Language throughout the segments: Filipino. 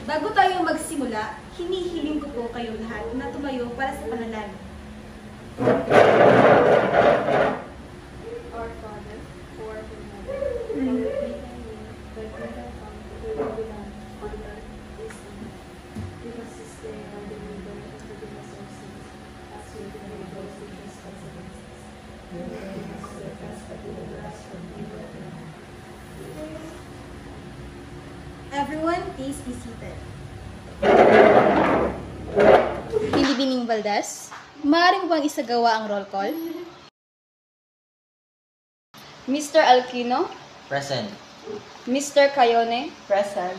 Bago tayo magsimula, hinihiling ko po kayo lahat na tumayo para sa panalangin. Our Father, who art in heaven, hallowed be thy name. Thy kingdom come, thy will be done, on earth as in heaven. Give us this day our daily bread, and forgive us our sins, as we forgive those who trespass against us. And lead us not into temptation, but deliver us from evil. Everyone, please be seated. Binibining Valdez, maaari mo bang isagawa ang roll call? Mr. Alquino, Present. Mr. Cayone, Present.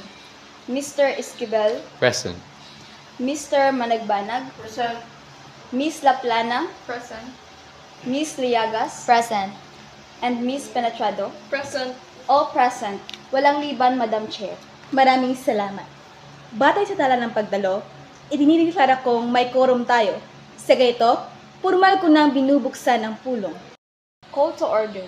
Mr. Esquivel, Present. Mr. Managbanag, Present. Miss Laplana, Present. Miss Liagas, Present. and Miss Penetrado. Present. All present. Walang liban, Madam Chair. Maraming salamat. Batay sa tala ng pagdalo, idinideklara kong may quorum tayo. Sa gaito, formal ko nang binubuksan ang pulong. Call to order.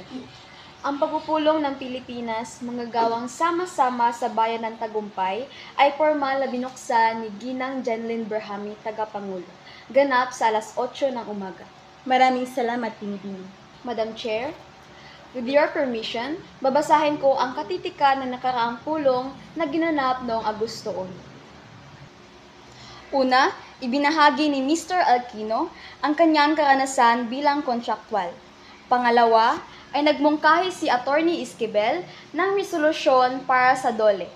Ang pagpupulong ng Pilipinas, manggagawang sama-sama sa bayan ng Tagumpay, ay formal na binuksan ni Ginang Jenlyn Berhami, Tagapangulo. Ganap sa alas 8 ng umaga. Maraming salamat, Binibining. Madam Chair, with your permission, babasahin ko ang katitikan ng nakaraang pulong na ginanap noong Agosto 1. Una, ibinahagi ni Mr. Alquino ang kanyang karanasan bilang kontraktwal. Pangalawa, ay nagmungkahi si Attorney Esquivel ng resolusyon para sa DOLE.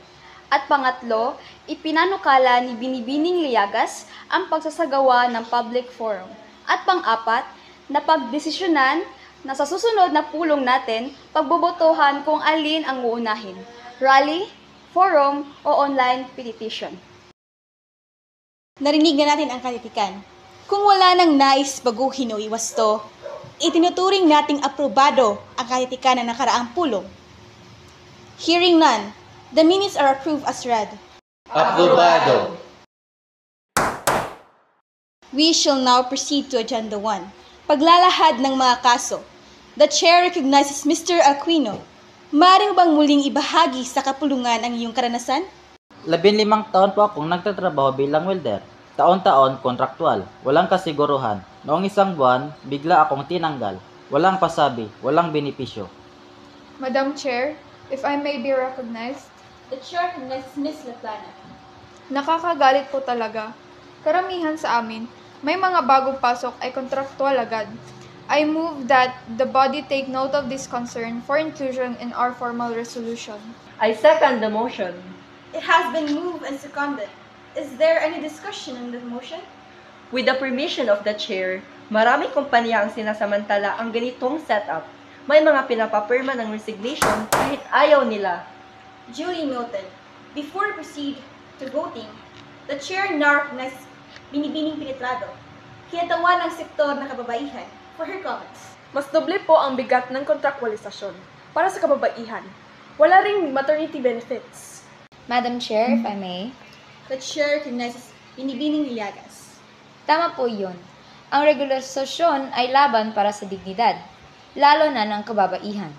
At pangatlo, ipinanukala ni Binibining Liagas ang pagsasagawa ng public forum. At pang-apat, napagdesisyonan na sa susunod na pulong natin, pagbobotohan kung alin ang uunahin, rally, forum, o online petition. Narinig na natin ang katitikan. Kung wala nang nais baguhin o iwasto, itinuturing nating aprobado ang katitikan ng nakaraang pulong. Hearing none, the minutes are approved as read. Aprobado. We shall now proceed to Agenda 1. Paglalahad ng mga kaso. The Chair recognizes Mr. Aquino. Maaari mo bang muling ibahagi sa kapulungan ang iyong karanasan? 15 taon po akong nagtatrabaho bilang welder. Taon-taon, kontraktual. Walang kasiguruhan. Noong isang buwan, bigla akong tinanggal. Walang pasabi, walang benepisyo. Madam Chair, if I may be recognized, The Chair recognizes Ms. Laplana. nakakagalit po talaga. Karamihan sa amin, may mga bagong pasok ay kontraktual agad. I move that the body take note of this concern for inclusion in our formal resolution. I second the motion. It has been moved and seconded. Is there any discussion on the motion? With the permission of the chair, maraming kumpanya ang sinasamantala ang ganitong setup. May mga pinapapirma ng resignation kahit ayaw nila. Duly noted. Before we proceed to voting, the Chair now recognizes Binibining Penetrado, kinatawan ng sektor ng kababaihan, for her comments. Mas doble po ang bigat ng kontraktualisasyon para sa kababaihan. Wala ring maternity benefits. Madam Chair, if I may. The Chair recognizes Binibining Liagas. Tama po yun. Ang regulasyon ay laban para sa dignidad, lalo na ng kababaihan.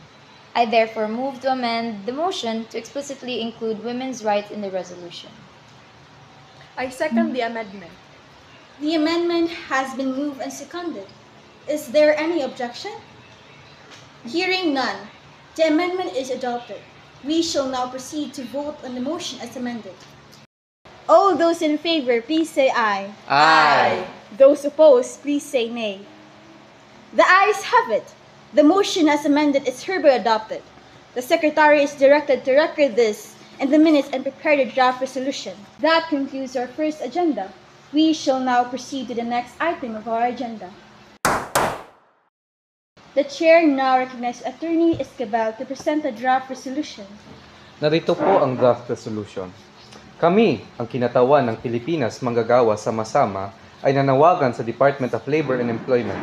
I therefore move to amend the motion to explicitly include women's rights in the resolution. I second the amendment. The amendment has been moved and seconded. Is there any objection? Hearing none, the amendment is adopted. We shall now proceed to vote on the motion as amended. All those in favor, please say aye. Aye. Those opposed, please say nay. The ayes have it. The motion as amended is hereby adopted. The Secretary is directed to record this in the minutes and prepare the draft resolution. That concludes our first agenda. We shall now proceed to the next item of our agenda. The Chair now recognizes Attorney Esquivel to present the draft resolution. Narito po ang draft resolution. Kami, ang kinatawan ng Pilipinas Manggagawa Sama-sama, ay nanawagan sa Department of Labor and Employment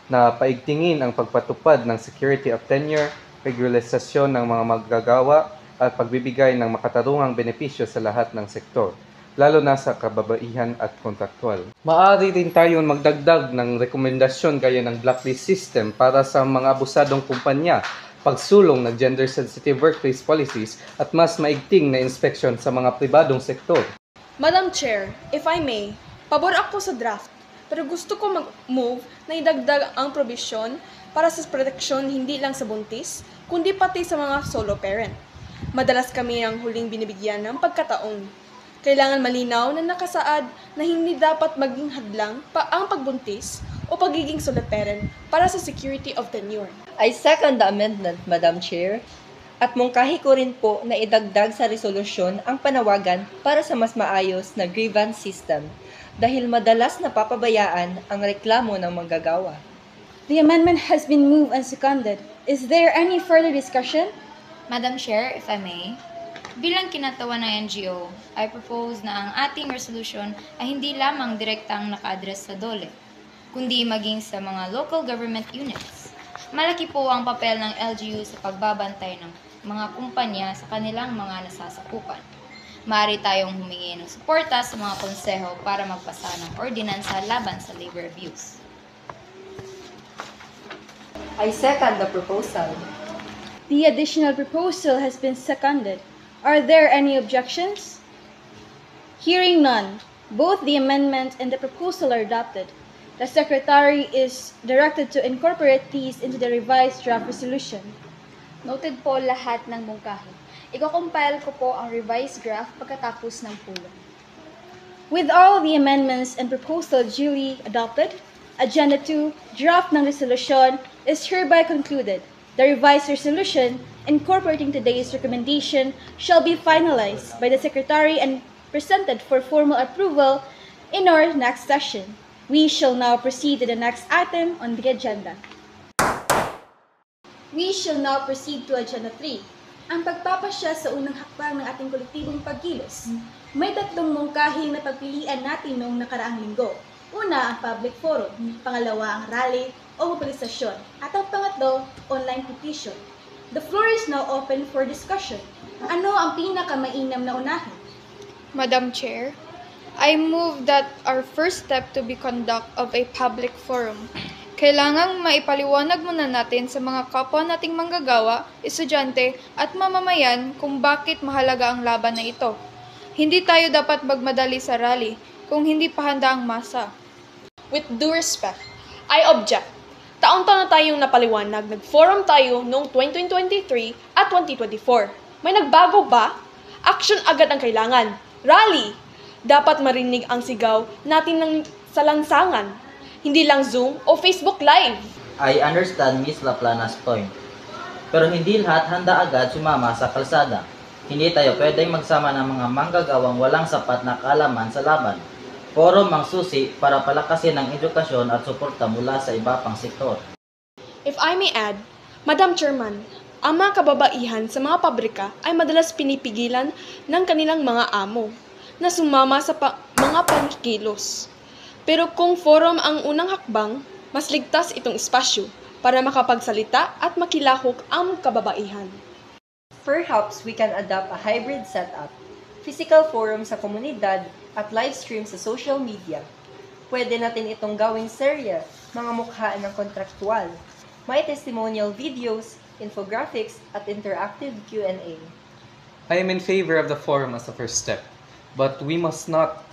na paigtingin ang pagpatupad ng security of tenure, regularisasyon ng mga manggagawa at pagbibigay ng makatarungang benepisyo sa lahat ng sektor, lalo na sa kababaihan at kontraktual. Maaari rin tayong magdagdag ng rekomendasyon gaya ng blacklist system para sa mga abusadong kumpanya, pagsulong ng gender-sensitive workplace policies at mas maigting na inspeksyon sa mga pribadong sektor. Madam Chair, if I may, pabor ako sa draft, pero gusto ko mag-move na idagdag ang probisyon para sa proteksyon hindi lang sa buntis, kundi pati sa mga solo parent. Madalas kami ang huling binibigyan ng pagkataon. Kailangan malinaw na nakasaad na hindi dapat maging hadlang pa ang pagbuntis o pagiging solo parent para sa security of tenure. I second the amendment, Madam Chair. At mungkahi ko rin po na idagdag sa resolusyon ang panawagan para sa mas maayos na grievance system dahil madalas napapabayaan ang reklamo ng manggagawa. The amendment has been moved and seconded. Is there any further discussion? Madam Chair, if I may, bilang kinatawan ng NGO, I propose na ang ating resolution ay hindi lamang direktang naka-address sa DOLE, kundi maging sa mga local government units. Malaki po ang papel ng LGU sa pagbabantay ng mga kumpanya sa kanilang mga nasasakupan. Maaari tayong humingi ng suporta sa mga konseho para magpasa ng ordinansa laban sa labor abuse. I second the proposal. The additional proposal has been seconded. Are there any objections? Hearing none, both the amendment and the proposal are adopted. The Secretary is directed to incorporate these into the revised draft resolution. Noted po lahat ng mungkahi. Iko-compile ko po ang revised draft pagkatapos ng pulong. With all the amendments and proposal duly adopted, Agenda 2, draft ng resolution, is hereby concluded. The revised resolution, incorporating today's recommendation, shall be finalized by the Secretary and presented for formal approval in our next session. We shall now proceed to the next item on the agenda. We shall now proceed to Agenda 3, ang pagpapasya sa unang hakbang ng ating kolektibong pagkilos. May tatlong mungkahi na pagpilian natin noong nakaraang linggo. Una, ang public forum. Pangalawa, ang rally o mobilisasyon. At ang pangatlo, online petition. The floor is now open for discussion. Ano ang pinakamainam na unahin? Madam Chair, I move that our first step to be conduct of a public forum. Kailangang maipaliwanag muna natin sa mga kapwa nating manggagawa, estudyante at mamamayan kung bakit mahalaga ang laban na ito. Hindi tayo dapat magmadali sa rally kung hindi pa handa ang masa. With due respect, I object. Taon-taon na tayong napaliwanag, nag-forum tayo noong 2023 at 2024. May nagbago ba? Action agad ang kailangan. Rally! Dapat marinig ang sigaw natin sa lansangan. Hindi lang Zoom o Facebook Live. I understand Miss Laplana's point. Pero hindi lahat handa agad sumama sa kalsada. Hindi tayo pwedeng magsama ng mga manggagawang walang sapat na kaalaman sa laban. Forum ang susi para palakasin ang edukasyon at suporta mula sa iba pang sektor. If I may add, Madam Chairman, ang mga kababaihan sa mga pabrika ay madalas pinipigilan ng kanilang mga amo na sumama sa mga pangkilos. Pero kung forum ang unang hakbang, mas ligtas itong espasyo para makapagsalita at makilahok ang kababaihan. Perhaps we can adopt a hybrid setup, physical forum sa komunidad at live stream sa social media. Pwede natin itong gawing serye, mga mukha ng kontraktual. May testimonial videos, infographics, at interactive Q&A. I am in favor of the forum as a first step, but we must not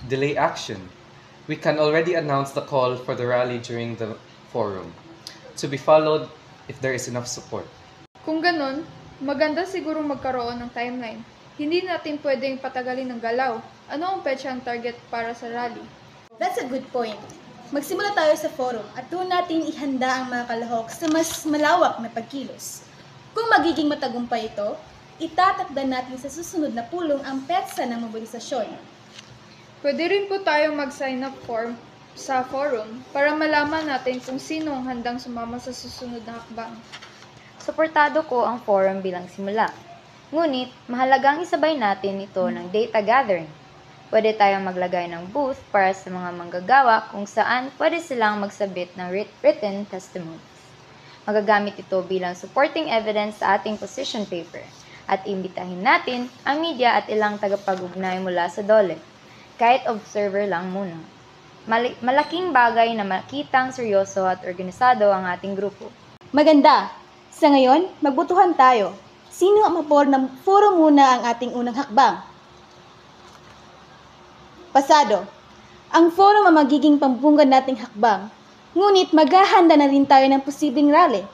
delay action. We can already announce the call for the rally during the forum, to be followed if there is enough support. Kung ganun, maganda siguro magkaroon ng timeline. Hindi natin pwedeng patagalin ng galaw. Ano ang petsang target para sa rally? That's a good point. Magsimula tayo sa forum at doon natin ihanda ang mga kalahok sa mas malawak na pagkilos. Kung magiging matagumpay ito, itatakda natin sa susunod na pulong ang petsa ng mobilisasyon. Pwede rin po tayong mag-sign up form sa forum para malaman natin kung sino ang handang sumama sa susunod na hakbang. Suportado ko ang forum bilang simula. Ngunit, mahalagang isabay natin ito ng data gathering. Pwede tayong maglagay ng booth para sa mga manggagawa kung saan pwede silang magsabit ng written testimonies. Magagamit ito bilang supporting evidence sa ating position paper at imbitahin natin ang media at ilang tagapag-ugnay mula sa DOLE. Kahit observer lang muna. Malaking bagay na makitang seryoso at organisado ang ating grupo. Maganda! Sa ngayon, magbutuhan tayo. Sino ang mapor na forum muna ang ating unang hakbang? Pasado. Ang forum ang magiging pambungad nating hakbang, ngunit maghahanda na rin tayo ng posibleng rally.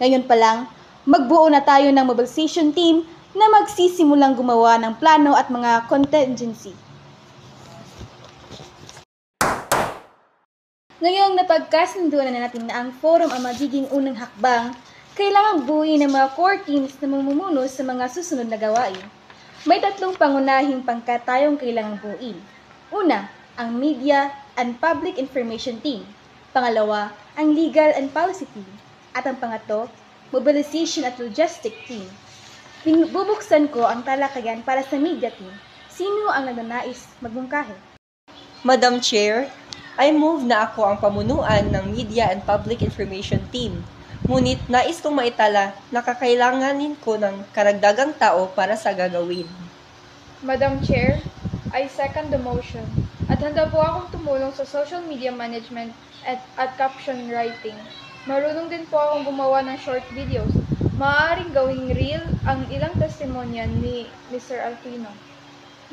Ngayon pa lang, magbuo na tayo ng mobilization team na magsisimulang gumawa ng plano at mga contingency. Ngayong napagkasunduan na natin na ang forum ang magiging unang hakbang, kailangang buuin ng mga core teams na mamumuno sa mga susunod na gawain. May 3 pangunahing pangkat tayong kailangang buuin. Una, ang Media and Public Information Team. Pangalawa, ang Legal and Policy Team. At ang pangatlo, Mobilization at Logistic Team. Bubuksan ko ang talakayan para sa Media Team. Sino ang nagnanais magmungkahi? Madam Chair, I move na ako ang pamunuan ng Media and Public Information Team. Ngunit nais kong maitala na kakailanganin ko ng karagdagang tao para sa gagawin. Madam Chair, I second the motion. At handa po akong tumulong sa social media management at caption writing. Marunong din po akong gumawa ng short videos. Maaaring gawing real ang ilang testimonya ni Mr. Alquino.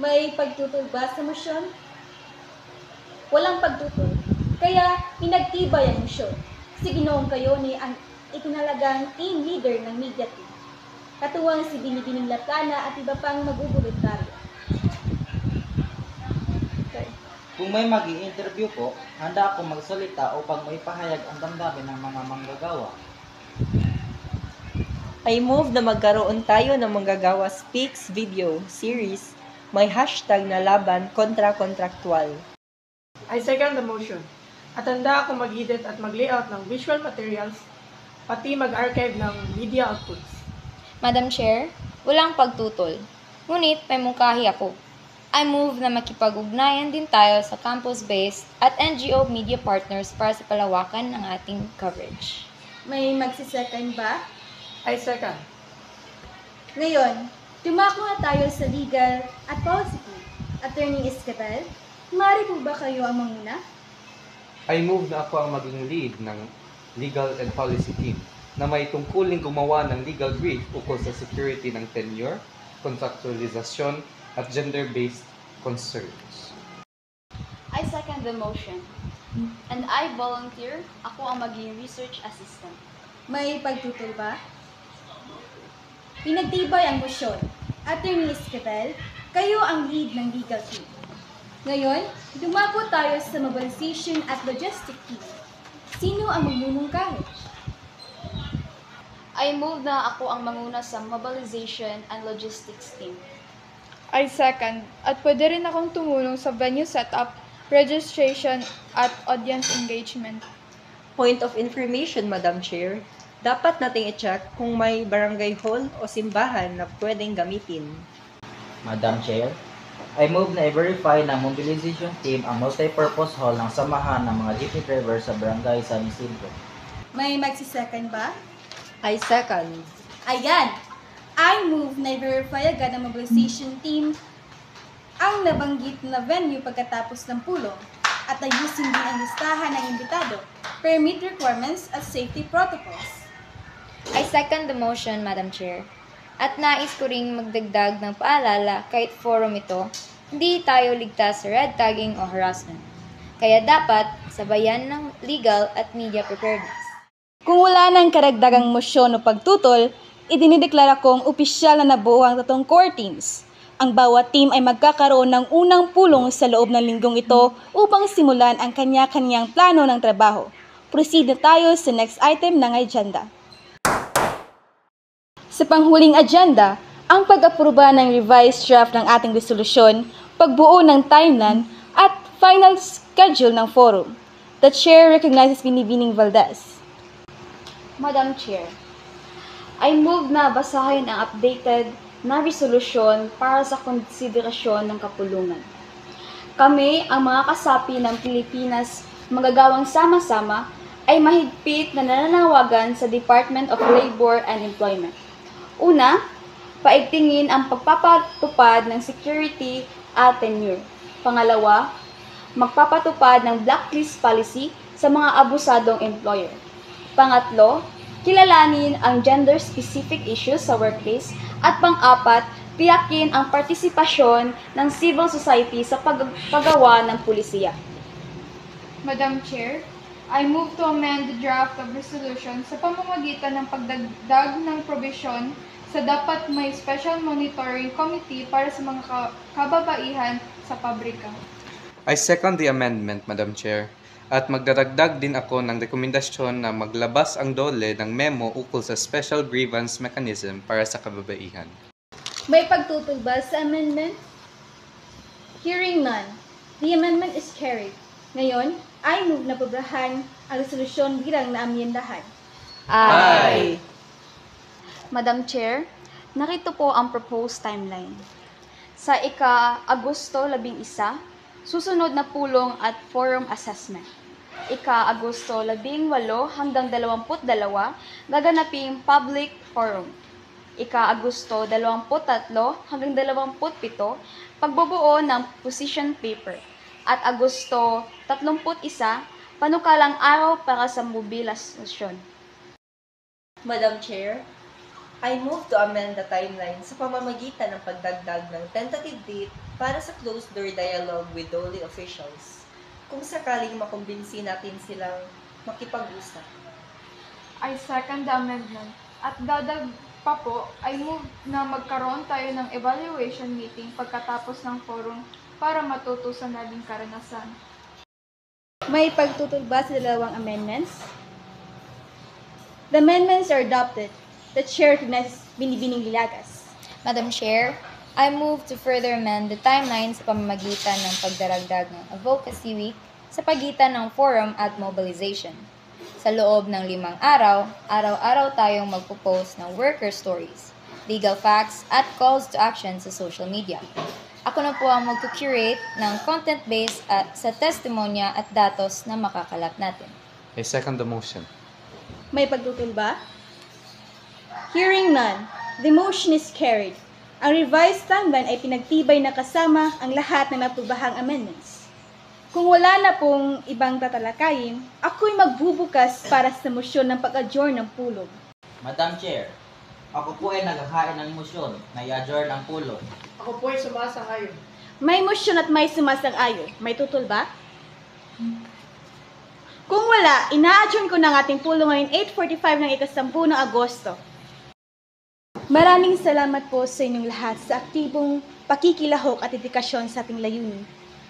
May pagtutol ba sa motion? Walang pagtutol. Kaya pinagtibay ang motion. Si Ginoong Cayone ang itinalagang team leader ng media team. Katuwang si Binibining Laplana at iba pang magbuboluntaryo. Kung may mag-i-interview po, handa akong magsalita upang maipahayag ang damdamin ng mga manggagawa. I move na magkaroon tayo ng Manggagawa Speaks video series may hashtag na laban kontra kontraktual. I second the motion. At handa ako mag-edit at mag-layout ng visual materials, pati mag-archive ng media outputs. Madam Chair, walang pagtutol. Ngunit may mungkahi ako. I move na makipag-ugnayan din tayo sa campus-based at NGO media partners para sa palawakan ng ating coverage. May magsisecond ba? I second. Ngayon, dumako na tayo sa legal at policy team. Attorney Esquivel, maaari po ba kayo ang manguna? I move na ako ang maging lead ng Legal and Policy Team na may tungkuling gumawa ng legal brief ukol sa security ng tenure, contractualization, at gender-based concerns. I second the motion. And I volunteer, ako ang maging research assistant. May pagtutol ba? Pinagtibay ang motion. Attorney Esquivel, kayo ang lead ng legal team. Ngayon, dumako tayo sa mobilization at logistic team. Sino ang magmumungkahi? I move na ako ang manguna sa mobilization and logistics team. I second. At pwede rin akong tumulong sa venue setup, registration, at audience engagement. Point of information, Madam Chair. Dapat nating i-check kung may barangay hall o simbahan na pwedeng gamitin. Madam Chair, I move na i-verify ng mobilization team ang multi-purpose hall ng samahan ng mga jeepney drivers sa barangay San Isidro. May magsisecond ba? I second. Ayan! I move na i-verify agad ang mobilization team ang nabanggit na venue pagkatapos ng pulong at ayusin din ang listahan ng imbitado, permit requirements at safety protocols. I second the motion, Madam Chair. At nais ko ring magdagdag ng paalala kahit forum ito, hindi tayo ligtas sa red tagging o harassment. Kaya dapat sabayan ng legal at media preparedness. Kung wala ng karagdagang mosyon o pagtutol, idinideklara kong opisyal na nabuo ang 3 core teams. Ang bawat team ay magkakaroon ng unang pulong sa loob ng linggong ito upang simulan ang kanya-kanyang plano ng trabaho. Proceed na tayo sa next item ng agenda. Sa panghuling agenda, ang pag-aproba ng revised draft ng ating resolusyon, pagbuo ng timeline, at final schedule ng forum. The Chair recognizes Binibining Valdez. Madam Chair, I move na basahin ang updated na resolusyon para sa konsiderasyon ng kapulungan. Kami, ang mga kasapi ng Pilipinas, magagawang sama-sama, ay mahigpit na nananawagan sa Department of Labor and Employment. Una, paigtingin ang pagpapatupad ng security at tenure. Pangalawa, magpapatupad ng blacklist policy sa mga abusadong employer. Pangatlo, kilalanin ang gender-specific issues sa workplace. At pang-apat, tiyakin ang partisipasyon ng civil society sa paggawa ng pulisiya. Madam Chair, I move to amend the draft of resolution sa pamamagitan ng pagdagdag ng probisyon sa dapat may special monitoring committee para sa mga kababaihan sa pabrika. I second the amendment, Madam Chair. At magdaragdag din ako ng rekomendasyon na maglabas ang DOLE ng memo ukol sa special grievance mechanism para sa kababaihan. May pagtutol ba sa amendment? Hearing none, the amendment is carried. Ngayon, I move na pabrahan ang resolusyon bilang naamyendahan. Aye. Madam Chair, narito po ang proposed timeline. Sa ika-Agosto 11, susunod na pulong at forum assessment. Ika-Agosto 18 hanggang 22, gaganaping public forum. Ika-Agosto 23 hanggang 27, pagbubuo ng position paper. At Agosto 31, panukalang araw para sa mobilisasyon. Madam Chair, I move to amend the timeline sa pamamagitan ng pagdagdag ng tentative date para sa closed-door dialogue with DOLE officials, kung sakaling makumbinsi natin silang makipag-usap. I second the amendment. At dadag pa po, I move na magkaroon tayo ng evaluation meeting pagkatapos ng forum para matuto sa naging karanasan. May pagtutol ba sa dalawang amendments? The amendments are adopted. The Chair recognizes Binibining Lilagas. Madam Chair, I move to further amend the timeline sa pamamagitan ng pagdaragdag ng Advocacy Week sa pagitan ng forum at mobilization. Sa loob ng 5 araw, araw-araw tayong magpo-post ng worker stories, legal facts, at calls to action sa social media. Ako na po ang mag-curate ng content base at sa testimonya at datos na makakalat natin. I second the motion. May pagtutol ba? Hearing none, the motion is carried. Ang revised timeline ay pinagtibay na kasama ang lahat ng napubahang amendments. Kung wala na pong ibang tatalakayin, ako'y magbubukas para sa motion ng pag-adjourn ng pulong. Madam Chair, ako po ay naghahain ng motion na i-adjourn ang pulong. Ako po ay sumasang-ayon. May motion at may sumasang-ayon. May tutol ba? Kung wala, ina-adjourn ko ng ating pulong ngayon 8:45 ng ika-10 ng Agosto. Maraming salamat po sa inyong lahat sa aktibong pakikilahok at dedikasyon sa ating layunin.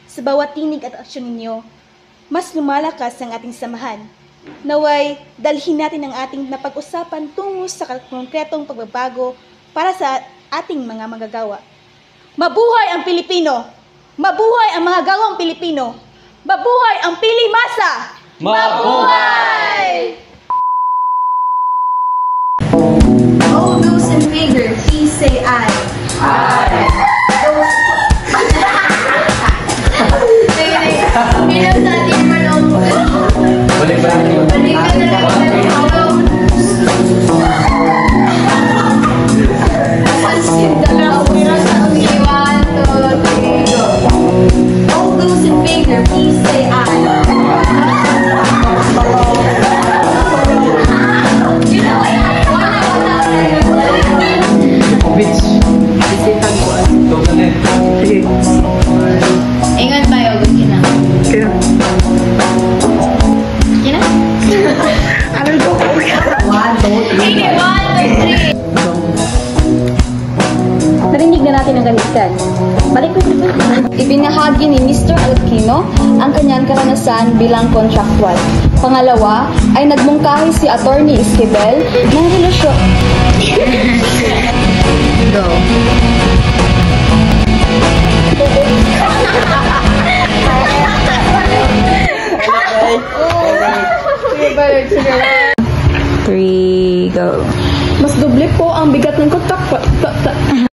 Sa bawat tinig at aksyon ninyo, mas lumalakas ang ating samahan. Naway, dalhin natin ang ating napag-usapan tungo sa konkretong pagbabago para sa ating mga manggagawa. Mabuhay ang Pilipino! Mabuhay ang mga gawang Pilipino! Mabuhay ang Pili Masa! Mabuhay! All those in favor, please say aye. Aye. Balik ba? All those in favor, please say aye. Ingat tayo, gusto na. Kaya, Kina? anong ko? 1, 2, 3. Narinig na natin ang galitan. Balik ko. Ibinahagi ni Mr. Aquino ang kanyang karanasan bilang kontraktual. Pangalawa ay nagmungkahi si Attorney Esquivel ng relasyon. Go.